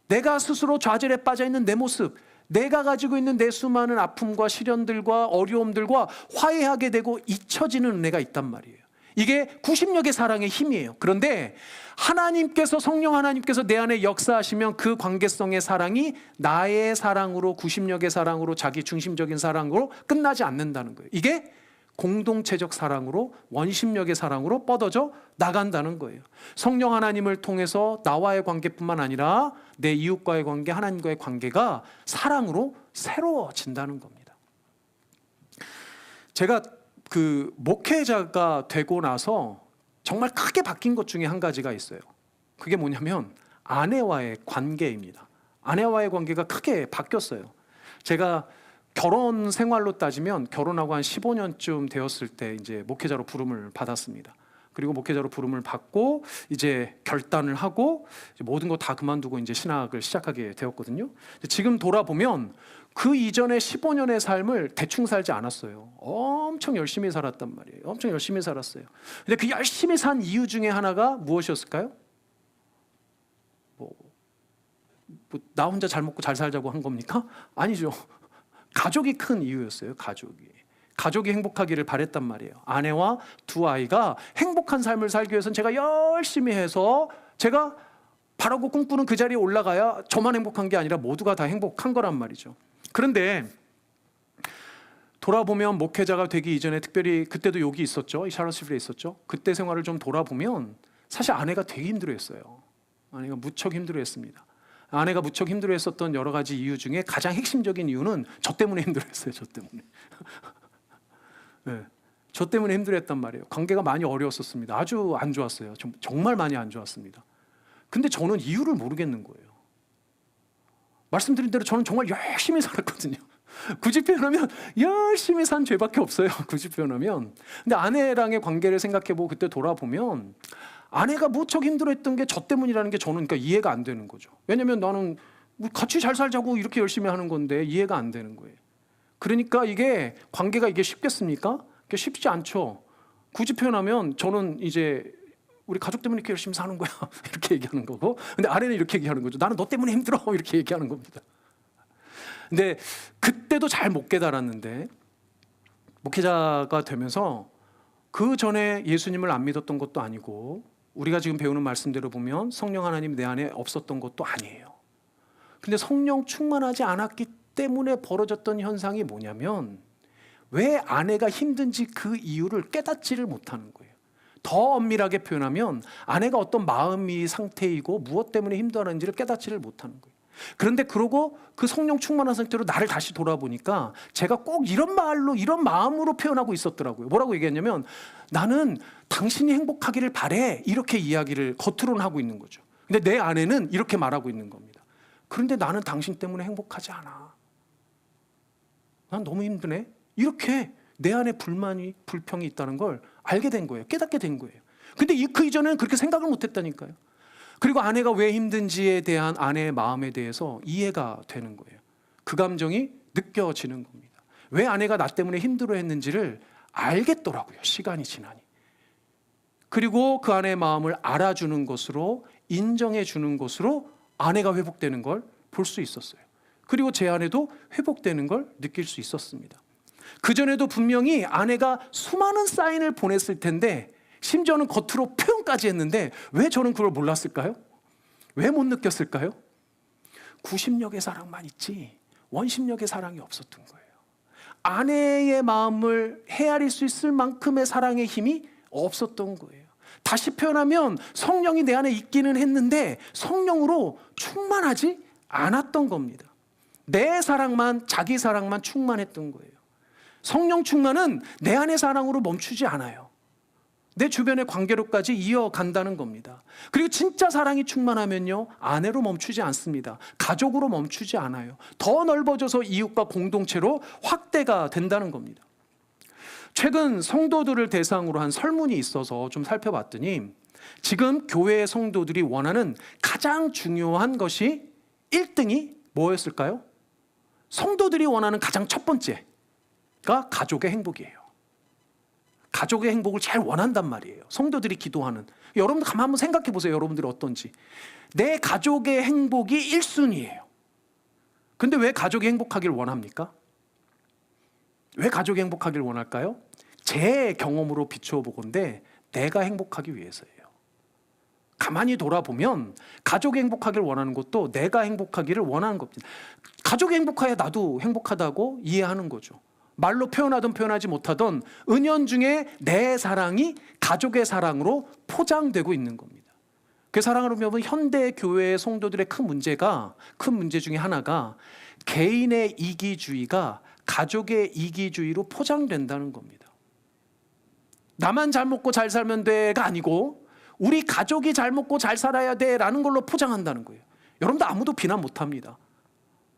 내가 스스로 좌절에 빠져 있는 내 모습, 내가 가지고 있는 내 수많은 아픔과 시련들과 어려움들과 화해하게 되고 잊혀지는 은혜가 있단 말이에요. 이게 구심력의 사랑의 힘이에요. 그런데 하나님께서, 성령 하나님께서 내 안에 역사하시면 그 관계성의 사랑이 나의 사랑으로, 구심력의 사랑으로, 자기 중심적인 사랑으로 끝나지 않는다는 거예요. 이게 공동체적 사랑으로, 원심력의 사랑으로 뻗어져 나간다는 거예요. 성령 하나님을 통해서 나와의 관계뿐만 아니라 내 이웃과의 관계, 하나님과의 관계가 사랑으로 새로워진다는 겁니다. 제가 그 목회자가 되고 나서 정말 크게 바뀐 것 중에 한 가지가 있어요. 그게 뭐냐면 아내와의 관계입니다. 아내와의 관계가 크게 바뀌었어요. 제가 결혼 생활로 따지면 결혼하고 한 15년쯤 되었을 때 이제 목회자로 부름을 받았습니다. 그리고 목회자로 부름을 받고 이제 결단을 하고 이제 모든 거 다 그만두고 이제 신학을 시작하게 되었거든요. 지금 돌아보면 그 이전에 15년의 삶을 대충 살지 않았어요. 엄청 열심히 살았단 말이에요. 엄청 열심히 살았어요. 근데 그 열심히 산 이유 중에 하나가 무엇이었을까요? 나 혼자 잘 먹고 잘 살자고 한 겁니까? 아니죠. 가족이 큰 이유였어요. 가족이 행복하기를 바랬단 말이에요. 아내와 두 아이가 행복한 삶을 살기 위해서는 제가 열심히 해서 제가 바라고 꿈꾸는 그 자리에 올라가야 저만 행복한 게 아니라 모두가 다 행복한 거란 말이죠. 그런데 돌아보면 목회자가 되기 이전에, 특별히 그때도 여기 있었죠. 이 샤럿스빌에 있었죠. 그때 생활을 좀 돌아보면 사실 아내가 되게 힘들어했어요. 아내가 무척 힘들어했습니다. 아내가 무척 힘들어했었던 여러 가지 이유 중에 가장 핵심적인 이유는 저 때문에 힘들어했어요. 저 때문에. 네, 저 때문에 힘들어했단 말이에요. 관계가 많이 어려웠었습니다. 아주 안 좋았어요. 정말 많이 안 좋았습니다. 근데 저는 이유를 모르겠는 거예요. 말씀드린 대로 저는 정말 열심히 살았거든요. 굳이 표현하면 열심히 산 죄밖에 없어요. 굳이 표현하면. 근데 아내랑의 관계를 생각해보고 그때 돌아보면 아내가 무척 힘들어했던 게 저 때문이라는 게 저는 그러니까 이해가 안 되는 거죠. 왜냐하면 나는 같이 잘 살자고 이렇게 열심히 하는 건데 이해가 안 되는 거예요. 그러니까 이게 관계가 이게 쉽겠습니까? 그게 쉽지 않죠. 굳이 표현하면 저는 이제 우리 가족 때문에 이렇게 열심히 사는 거야 이렇게 얘기하는 거고, 근데 아내는 이렇게 얘기하는 거죠. 나는 너 때문에 힘들어 이렇게 얘기하는 겁니다. 근데 그때도 잘 못 깨달았는데 목회자가 되면서 그 전에 예수님을 안 믿었던 것도 아니고 우리가 지금 배우는 말씀대로 보면 성령 하나님 내 안에 없었던 것도 아니에요. 근데 성령 충만하지 않았기 때문에 벌어졌던 현상이 뭐냐면 왜 아내가 힘든지 그 이유를 깨닫지를 못하는 거예요. 더 엄밀하게 표현하면 아내가 어떤 마음이 상태이고 무엇 때문에 힘들어하는지를 깨닫지를 못하는 거예요. 그런데 그러고 그 성령 충만한 상태로 나를 다시 돌아보니까 제가 꼭 이런 말로, 이런 마음으로 표현하고 있었더라고요. 뭐라고 얘기했냐면 나는 당신이 행복하기를 바래 이렇게 이야기를 겉으로는 하고 있는 거죠. 근데 내 아내는 이렇게 말하고 있는 겁니다. 그런데 나는 당신 때문에 행복하지 않아. 난 너무 힘드네. 이렇게 내 안에 불만이, 불평이 있다는 걸 알게 된 거예요. 깨닫게 된 거예요. 근데 그 이전에는 그렇게 생각을 못 했다니까요. 그리고 아내가 왜 힘든지에 대한 아내의 마음에 대해서 이해가 되는 거예요. 그 감정이 느껴지는 겁니다. 왜 아내가 나 때문에 힘들어했는지를 알겠더라고요. 시간이 지나니. 그리고 그 아내의 마음을 알아주는 것으로, 인정해 주는 것으로 아내가 회복되는 걸 볼 수 있었어요. 그리고 제 아내도 회복되는 걸 느낄 수 있었습니다. 그전에도 분명히 아내가 수많은 사인을 보냈을 텐데 심지어는 겉으로 표현까지 했는데 왜 저는 그걸 몰랐을까요? 왜 못 느꼈을까요? 구심력의 사랑만 있지 원심력의 사랑이 없었던 거예요. 아내의 마음을 헤아릴 수 있을 만큼의 사랑의 힘이 없었던 거예요. 다시 표현하면 성령이 내 안에 있기는 했는데 성령으로 충만하지 않았던 겁니다. 내 사랑만, 자기 사랑만 충만했던 거예요. 성령 충만은 내 안의 사랑으로 멈추지 않아요. 내 주변의 관계로까지 이어간다는 겁니다. 그리고 진짜 사랑이 충만하면요, 아내로 멈추지 않습니다. 가족으로 멈추지 않아요. 더 넓어져서 이웃과 공동체로 확대가 된다는 겁니다. 최근 성도들을 대상으로 한 설문이 있어서 좀 살펴봤더니 지금 교회의 성도들이 원하는 가장 중요한 것이 1등이 뭐였을까요? 성도들이 원하는 가장 첫 번째가 가족의 행복이에요. 가족의 행복을 제일 원한단 말이에요. 성도들이 기도하는. 여러분들 가만 한번 생각해 보세요. 여러분들이 어떤지. 내 가족의 행복이 1순위예요. 근데 왜 가족이 행복하길 원합니까? 왜 가족이 행복하길 원할까요? 제 경험으로 비추어 보건대 내가 행복하기 위해서예요. 가만히 돌아보면 가족이 행복하길 원하는 것도 내가 행복하기를 원하는 겁니다. 가족이 행복해야 나도 행복하다고 이해하는 거죠. 말로 표현하든 표현하지 못하던 은연중에 내 사랑이 가족의 사랑으로 포장되고 있는 겁니다. 그 사랑으로 보면 현대 교회의 성도들의 큰 문제 중에 하나가 개인의 이기주의가 가족의 이기주의로 포장된다는 겁니다. 나만 잘 먹고 잘 살면 돼가 아니고 우리 가족이 잘 먹고 잘 살아야 돼라는 걸로 포장한다는 거예요. 여러분들 아무도 비난 못합니다.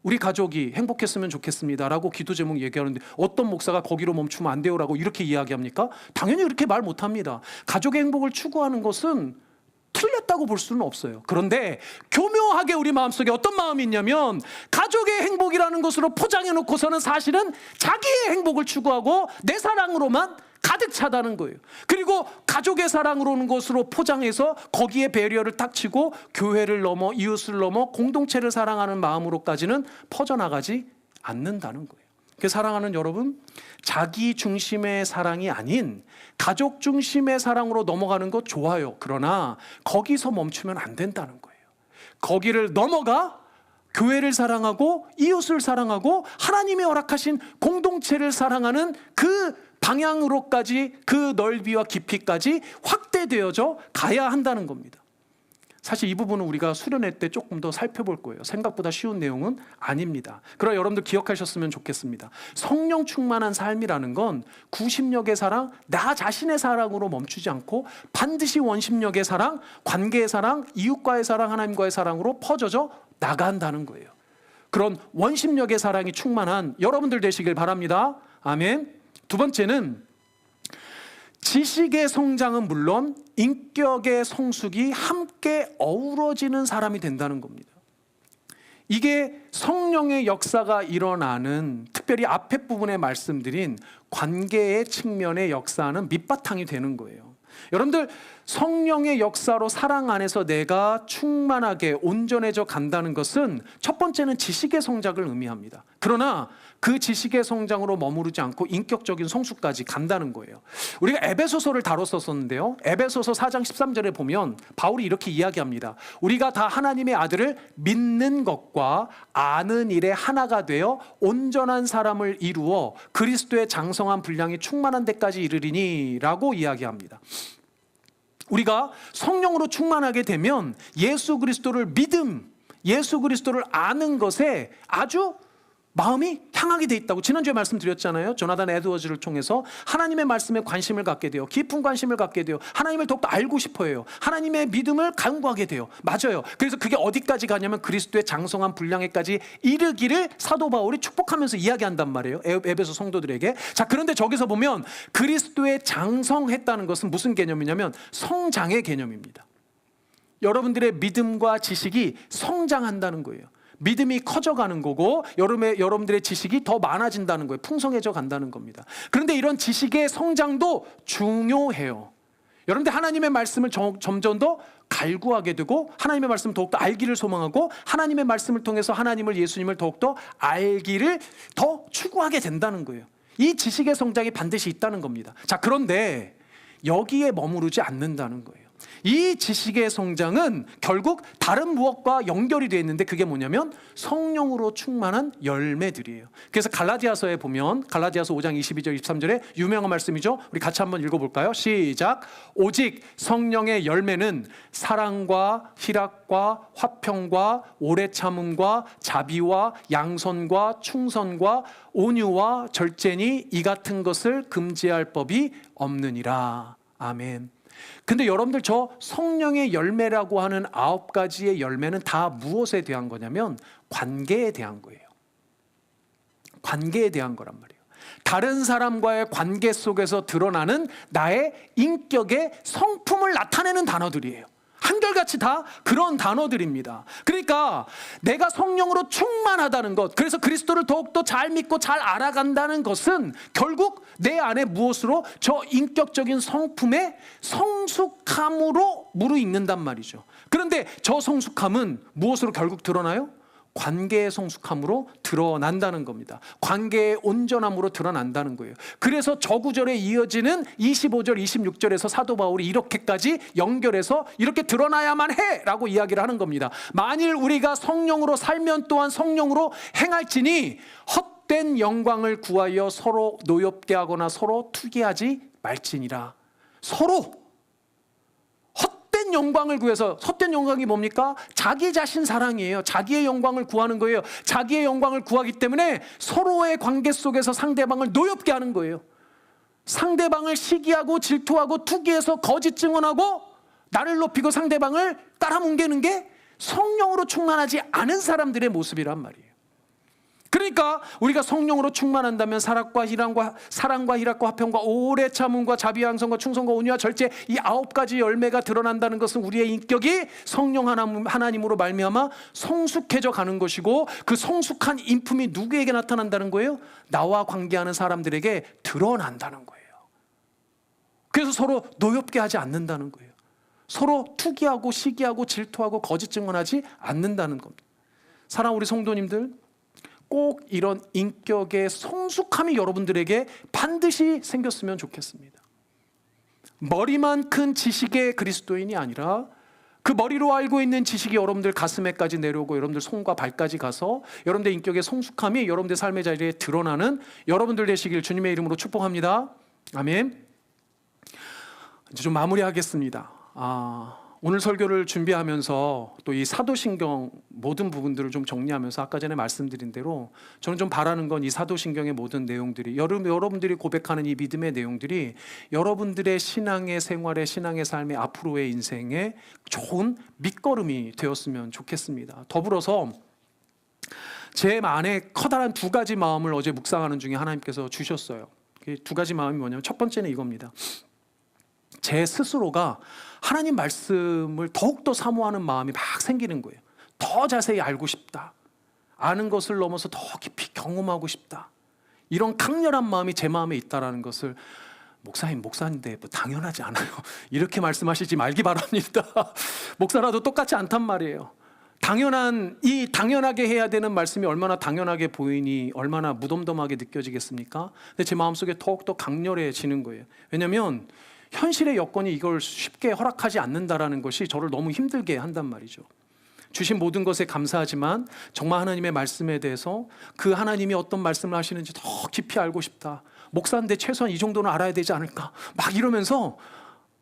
우리 가족이 행복했으면 좋겠습니다라고 기도 제목 얘기하는데 어떤 목사가 거기로 멈추면 안 돼요라고 이렇게 이야기합니까? 당연히 그렇게 말 못합니다. 가족의 행복을 추구하는 것은 틀렸다고 볼 수는 없어요. 그런데 교묘하게 우리 마음속에 어떤 마음이 있냐면 가족의 행복이라는 것으로 포장해 놓고서는 사실은 자기의 행복을 추구하고 내 사랑으로만 가득 차다는 거예요. 그리고 가족의 사랑으로 오는 것으로 포장해서 거기에 배려를 딱 치고 교회를 넘어 이웃을 넘어 공동체를 사랑하는 마음으로까지는 퍼져나가지 않는다는 거예요. 그 사랑하는 여러분, 자기 중심의 사랑이 아닌 가족 중심의 사랑으로 넘어가는 것 좋아요. 그러나 거기서 멈추면 안 된다는 거예요. 거기를 넘어가 교회를 사랑하고 이웃을 사랑하고 하나님이 허락하신 공동체를 사랑하는 그 방향으로까지 그 넓이와 깊이까지 확대되어져 가야 한다는 겁니다. 사실 이 부분은 우리가 수련회 때 조금 더 살펴볼 거예요. 생각보다 쉬운 내용은 아닙니다. 그러나 여러분들 기억하셨으면 좋겠습니다. 성령 충만한 삶이라는 건 구심력의 사랑, 나 자신의 사랑으로 멈추지 않고 반드시 원심력의 사랑, 관계의 사랑, 이웃과의 사랑, 하나님과의 사랑으로 퍼져져 나간다는 거예요. 그런 원심력의 사랑이 충만한 여러분들 되시길 바랍니다. 아멘. 두 번째는 지식의 성장은 물론 인격의 성숙이 함께 어우러지는 사람이 된다는 겁니다. 이게 성령의 역사가 일어나는, 특별히 앞에 부분에 말씀드린 관계의 측면의 역사는 밑바탕이 되는 거예요. 여러분들, 성령의 역사로 사랑 안에서 내가 충만하게 온전해져 간다는 것은 첫 번째는 지식의 성장을 의미합니다. 그러나 그 지식의 성장으로 머무르지 않고 인격적인 성숙까지 간다는 거예요. 우리가 에베소서를 다뤘었는데요. 에베소서 4장 13절에 보면 바울이 이렇게 이야기합니다. 우리가 다 하나님의 아들을 믿는 것과 아는 일에 하나가 되어 온전한 사람을 이루어 그리스도의 장성한 분량이 충만한 데까지 이르리니 라고 이야기합니다. 우리가 성령으로 충만하게 되면 예수 그리스도를 예수 그리스도를 아는 것에 아주 마음이 향하게 돼 있다고 지난주에 말씀드렸잖아요. 조나단 에드워즈를 통해서 하나님의 말씀에 관심을 갖게 돼요. 깊은 관심을 갖게 돼요. 하나님을 더욱더 알고 싶어 해요. 하나님의 믿음을 강구하게 돼요. 맞아요. 그래서 그게 어디까지 가냐면 그리스도의 장성한 분량에까지 이르기를 사도 바울이 축복하면서 이야기한단 말이에요. 에베소 성도들에게. 자, 그런데 저기서 보면 그리스도의 장성했다는 것은 무슨 개념이냐면 성장의 개념입니다. 여러분들의 믿음과 지식이 성장한다는 거예요. 믿음이 커져가는 거고 여러분들의 지식이 더 많아진다는 거예요. 풍성해져 간다는 겁니다. 그런데 이런 지식의 성장도 중요해요. 여러분들 하나님의 말씀을 점점 더 갈구하게 되고 하나님의 말씀을 더욱더 알기를 소망하고 하나님의 말씀을 통해서 하나님을, 예수님을 더욱더 알기를 더 추구하게 된다는 거예요. 이 지식의 성장이 반드시 있다는 겁니다. 자, 그런데 여기에 머무르지 않는다는 거예요. 이 지식의 성장은 결국 다른 무엇과 연결이 되어 있는데 그게 뭐냐면 성령으로 충만한 열매들이에요. 그래서 갈라디아서에 보면 갈라디아서 5장 22절 23절에 유명한 말씀이죠. 우리 같이 한번 읽어볼까요? 시작. 오직 성령의 열매는 사랑과 희락과 화평과 오래 참음과 자비와 양선과 충선과 온유와 절제니 이 같은 것을 금지할 법이 없느니라. 아멘. 근데 여러분들, 저 성령의 열매라고 하는 9가지의 열매는 다 무엇에 대한 거냐면 관계에 대한 거예요. 관계에 대한 거란 말이에요. 다른 사람과의 관계 속에서 드러나는 나의 인격의 성품을 나타내는 단어들이에요. 한결같이 다 그런 단어들입니다. 그러니까 내가 성령으로 충만하다는 것, 그래서 그리스도를 더욱더 잘 믿고 잘 알아간다는 것은 결국 내 안에 무엇으로? 저 인격적인 성품의 성숙함으로 무르익는단 말이죠. 그런데 저 성숙함은 무엇으로 결국 드러나요? 관계의 성숙함으로 드러난다는 겁니다. 관계의 온전함으로 드러난다는 거예요. 그래서 저 구절에 이어지는 25절, 26절에서 사도 바울이 이렇게까지 연결해서 이렇게 드러나야만 해라고 이야기를 하는 겁니다. 만일 우리가 성령으로 살면 또한 성령으로 행할지니 헛된 영광을 구하여 서로 노엽게 하거나 서로 투기하지 말지니라. 서로 헛된 영광을 구해서, 헛된 영광이 뭡니까? 자기 자신 사랑이에요. 자기의 영광을 구하는 거예요. 자기의 영광을 구하기 때문에 서로의 관계 속에서 상대방을 노엽게 하는 거예요. 상대방을 시기하고 질투하고 투기해서 거짓 증언하고 나를 높이고 상대방을 깔아뭉개는 게 성령으로 충만하지 않은 사람들의 모습이란 말이에요. 그러니까 우리가 성령으로 충만한다면 사랑과 희락과 화평과 오래 참음과 자비와 양성과 충성과 온유와 절제, 이 9가지 열매가 드러난다는 것은 우리의 인격이 성령 하나님으로 말미암아 성숙해져 가는 것이고, 그 성숙한 인품이 누구에게 나타난다는 거예요? 나와 관계하는 사람들에게 드러난다는 거예요. 그래서 서로 노엽게 하지 않는다는 거예요. 서로 투기하고 시기하고 질투하고 거짓 증언하지 않는다는 겁니다. 사랑하는 우리 성도님들, 꼭 이런 인격의 성숙함이 여러분들에게 반드시 생겼으면 좋겠습니다. 머리만 큰 지식의 그리스도인이 아니라 그 머리로 알고 있는 지식이 여러분들 가슴에까지 내려오고 여러분들 손과 발까지 가서 여러분들 인격의 성숙함이 여러분들 삶의 자리에 드러나는 여러분들 되시길 주님의 이름으로 축복합니다. 아멘. 이제 좀 마무리하겠습니다. 오늘 설교를 준비하면서 또 이 사도신경 모든 부분들을 좀 정리하면서 아까 전에 말씀드린 대로 저는 좀 바라는 건 이 사도신경의 모든 내용들이, 여러분들이 고백하는 이 믿음의 내용들이 여러분들의 신앙의 생활의, 신앙의 삶의, 앞으로의 인생에 좋은 밑거름이 되었으면 좋겠습니다. 더불어서 제 안에 커다란 2가지 마음을 어제 묵상하는 중에 하나님께서 주셨어요. 2가지 마음이 뭐냐면, 첫 번째는 이겁니다. 제 스스로가 하나님 말씀을 더욱더 사모하는 마음이 막 생기는 거예요. 더 자세히 알고 싶다. 아는 것을 넘어서 더 깊이 경험하고 싶다. 이런 강렬한 마음이 제 마음에 있다는 것을, 목사인데 뭐 당연하지 않아요. 이렇게 말씀하시지 말기 바랍니다. 목사라도 똑같지 않단 말이에요. 당연하게 해야 되는 말씀이 얼마나 당연하게 보이니 얼마나 무덤덤하게 느껴지겠습니까? 근데 제 마음속에 더욱더 강렬해지는 거예요. 왜냐하면 현실의 여건이 이걸 쉽게 허락하지 않는다라는 것이 저를 너무 힘들게 한단 말이죠. 주신 모든 것에 감사하지만 정말 하나님의 말씀에 대해서 그 하나님이 어떤 말씀을 하시는지 더 깊이 알고 싶다. 목사인데 최소한 이 정도는 알아야 되지 않을까? 막 이러면서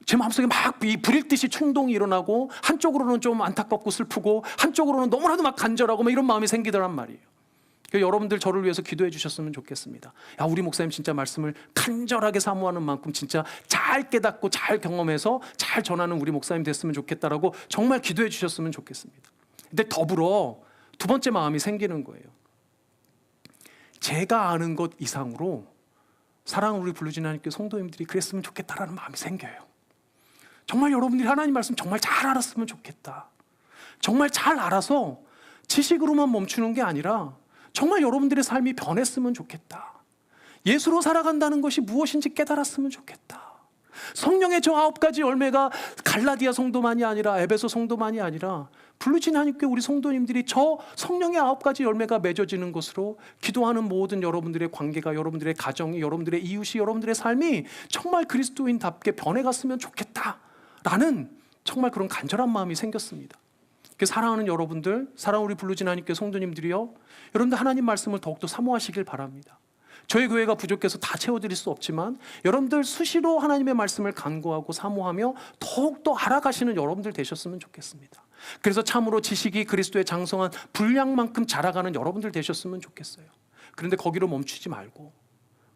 제 마음속에 막 불일듯이 충동이 일어나고, 한쪽으로는 좀 안타깝고 슬프고 한쪽으로는 너무나도 막 간절하고 막 이런 마음이 생기더란 말이에요. 여러분들 저를 위해서 기도해 주셨으면 좋겠습니다. 우리 목사님 진짜 말씀을 간절하게 사모하는 만큼 진짜 잘 깨닫고 잘 경험해서 잘 전하는 우리 목사님 됐으면 좋겠다라고 정말 기도해 주셨으면 좋겠습니다. 근데 더불어 2번째 마음이 생기는 거예요. 제가 아는 것 이상으로 사랑하는 우리 블루진 하나님께 성도님들이 그랬으면 좋겠다라는 마음이 생겨요. 정말 여러분들이 하나님 말씀 정말 잘 알았으면 좋겠다. 정말 잘 알아서 지식으로만 멈추는 게 아니라 정말 여러분들의 삶이 변했으면 좋겠다. 예수로 살아간다는 것이 무엇인지 깨달았으면 좋겠다. 성령의 저 9가지 열매가 갈라디아 성도만이 아니라 에베소 성도만이 아니라 블루진 하나님께 우리 성도님들이 저 성령의 9가지 열매가 맺어지는 것으로 기도하는 모든 여러분들의 관계가, 여러분들의 가정이, 여러분들의 이웃이, 여러분들의 삶이 정말 그리스도인답게 변해갔으면 좋겠다라는 정말 그런 간절한 마음이 생겼습니다. 사랑하는 여러분들, 사랑하는 우리 블루진 하나님께 성도님들이요, 여러분들 하나님 말씀을 더욱더 사모하시길 바랍니다. 저희 교회가 부족해서 다 채워드릴 수 없지만 여러분들 수시로 하나님의 말씀을 간구하고 사모하며 더욱더 알아가시는 여러분들 되셨으면 좋겠습니다. 그래서 참으로 지식이 그리스도의 장성한 분량만큼 자라가는 여러분들 되셨으면 좋겠어요. 그런데 거기로 멈추지 말고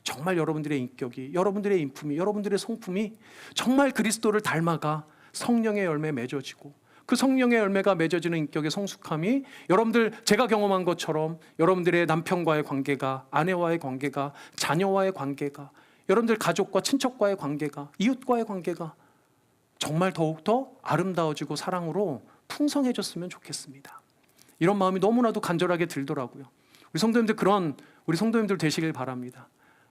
정말 여러분들의 인격이, 여러분들의 인품이, 여러분들의 성품이 정말 그리스도를 닮아가 성령의 열매 맺어지고, 그 성령의 열매가 맺어지는 인격의 성숙함이 여러분들, 제가 경험한 것처럼 여러분들의 남편과의 관계가, 아내와의 관계가, 자녀와의 관계가, 여러분들 가족과 친척과의 관계가, 이웃과의 관계가 정말 더욱더 아름다워지고 사랑으로 풍성해졌으면 좋겠습니다. 이런 마음이 너무나도 간절하게 들더라고요. 우리 성도님들 되시길 바랍니다.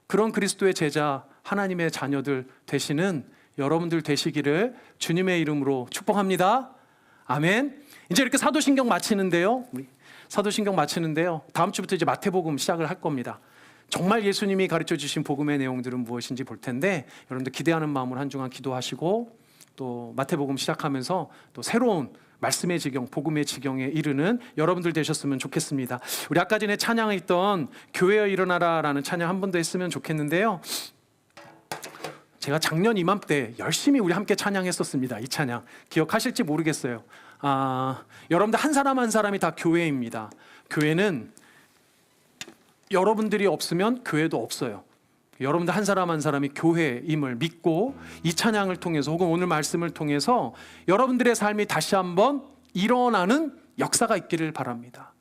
그런 그리스도의 제자, 하나님의 자녀들 되시는 여러분들 되시기를 주님의 이름으로 축복합니다. 아멘. 이제 이렇게 사도신경 마치는데요. 다음 주부터 이제 마태복음 시작을 할 겁니다. 정말 예수님이 가르쳐 주신 복음의 내용들은 무엇인지 볼 텐데, 여러분들 기대하는 마음으로 한 주간 기도하시고, 또 마태복음 시작하면서 또 새로운 말씀의 지경, 복음의 지경에 이르는 여러분들 되셨으면 좋겠습니다. 우리 아까 전에 찬양했던 교회여 일어나라라는 찬양 한 번 더 했으면 좋겠는데요. 제가 작년 이맘때 열심히 우리 함께 찬양했었습니다. 이 찬양 기억하실지 모르겠어요. 여러분들 한 사람 한 사람이 다 교회입니다. 교회는 여러분들이 없으면 교회도 없어요. 여러분들 한 사람 한 사람이 교회임을 믿고 이 찬양을 통해서 혹은 오늘 말씀을 통해서 여러분들의 삶이 다시 한번 일어나는 역사가 있기를 바랍니다.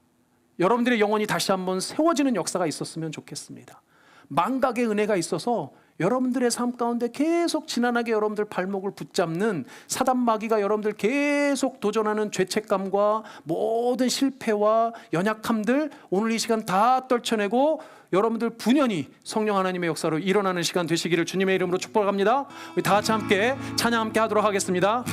여러분들의 영혼이 다시 한번 세워지는 역사가 있었으면 좋겠습니다. 망각의 은혜가 있어서 여러분들의 삶 가운데 계속 지난하게 여러분들 발목을 붙잡는 사단 마귀가 여러분들 계속 도전하는 죄책감과 모든 실패와 연약함들 오늘 이 시간 다 떨쳐내고 여러분들 분연히 성령 하나님의 역사로 일어나는 시간 되시기를 주님의 이름으로 축복합니다. 우리 다 같이 함께 찬양 함께 하도록 하겠습니다.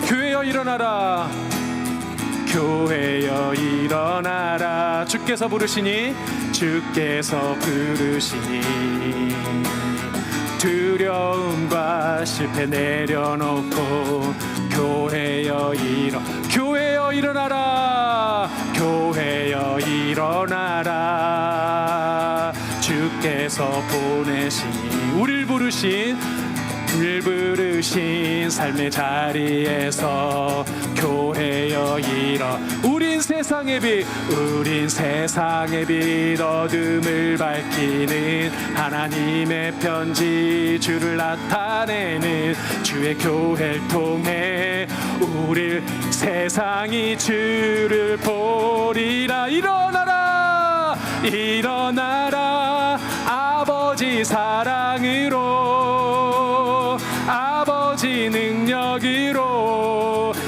교회여 일어나라, 교회여 일어나라. 주께서 부르시니 두려움과 실패 내려놓고 교회여 일어나라, 교회여 일어나라. 주께서 보내시니 우릴 부르신 삶의 자리에서 교회여 우린 세상의 빛 어둠을 밝히는 하나님의 편지, 주를 나타내는 주의 교회를 통해 우릴 세상이 주를 보리라. 일어나라 아버지 사랑으로, 아버지 능력으로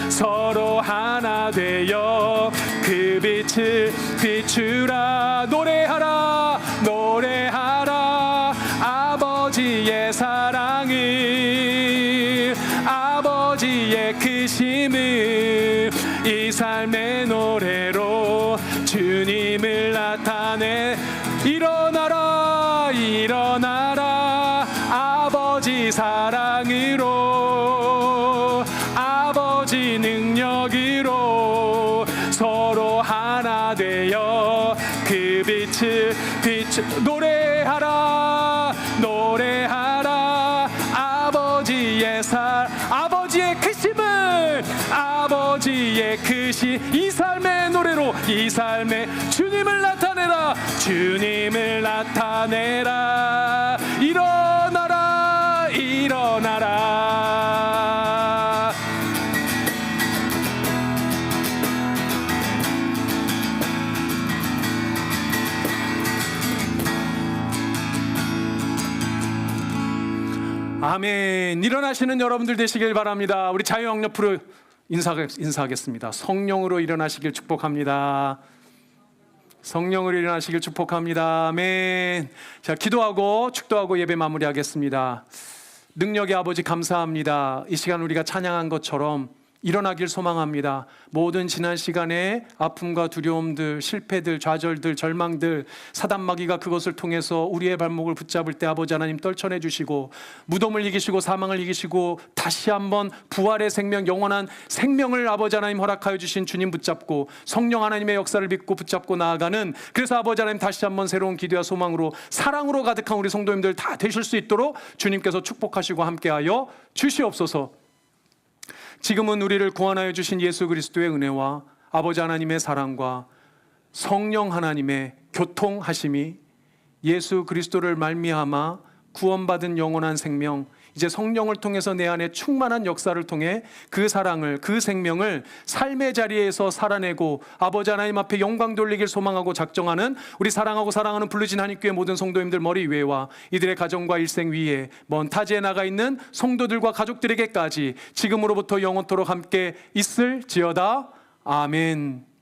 서로 하나 되어 그 빛을 비추라. 노래하라 아버지의 사랑을, 아버지의 크심을 이 삶의 노래로 주님을 나타내. 일어나라 아버지 사랑으로, 아버지 능력으로 서로 하나 되어 그 빛을 노래하라 아버지의 크심을, 아버지의 크심 이 삶의 노래로, 이 삶의 주님을 나타내라. 일어나라. 아멘. 일어나시는 여러분들 되시길 바랍니다. 우리 자유학력부로 인사하겠습니다. 성령으로 일어나시길 축복합니다. 성령으로 일어나시길 축복합니다. 아멘. 자, 기도하고 축도하고 예배 마무리하겠습니다. 능력의 아버지 감사합니다. 이 시간 우리가 찬양한 것처럼 일어나길 소망합니다. 모든 지난 시간에 아픔과 두려움들, 실패들, 좌절들, 절망들, 사단 마귀가 그것을 통해서 우리의 발목을 붙잡을 때 아버지 하나님 떨쳐내 주시고, 무덤을 이기시고 사망을 이기시고 다시 한번 부활의 생명, 영원한 생명을 아버지 하나님 허락하여 주신 주님 붙잡고 성령 하나님의 역사를 믿고 붙잡고 나아가는, 그래서 아버지 하나님 다시 한번 새로운 기대와 소망으로 사랑으로 가득한 우리 성도님들 다 되실 수 있도록 주님께서 축복하시고 함께하여 주시옵소서. 지금은 우리를 구원하여 주신 예수 그리스도의 은혜와 아버지 하나님의 사랑과 성령 하나님의 교통하심이 예수 그리스도를 말미암아 구원받은 영원한 생명, 이제 성령을 통해서 내 안에 충만한 역사를 통해 그 사랑을, 그 생명을 삶의 자리에서 살아내고 아버지 하나님 앞에 영광 돌리길 소망하고 작정하는 우리 사랑하고 사랑하는 블루진 한인교회 모든 성도님들 머리 위에와 이들의 가정과 일생 위에 먼 타지에 나가 있는 성도들과 가족들에게까지 지금으로부터 영원토록 함께 있을지어다. 아멘.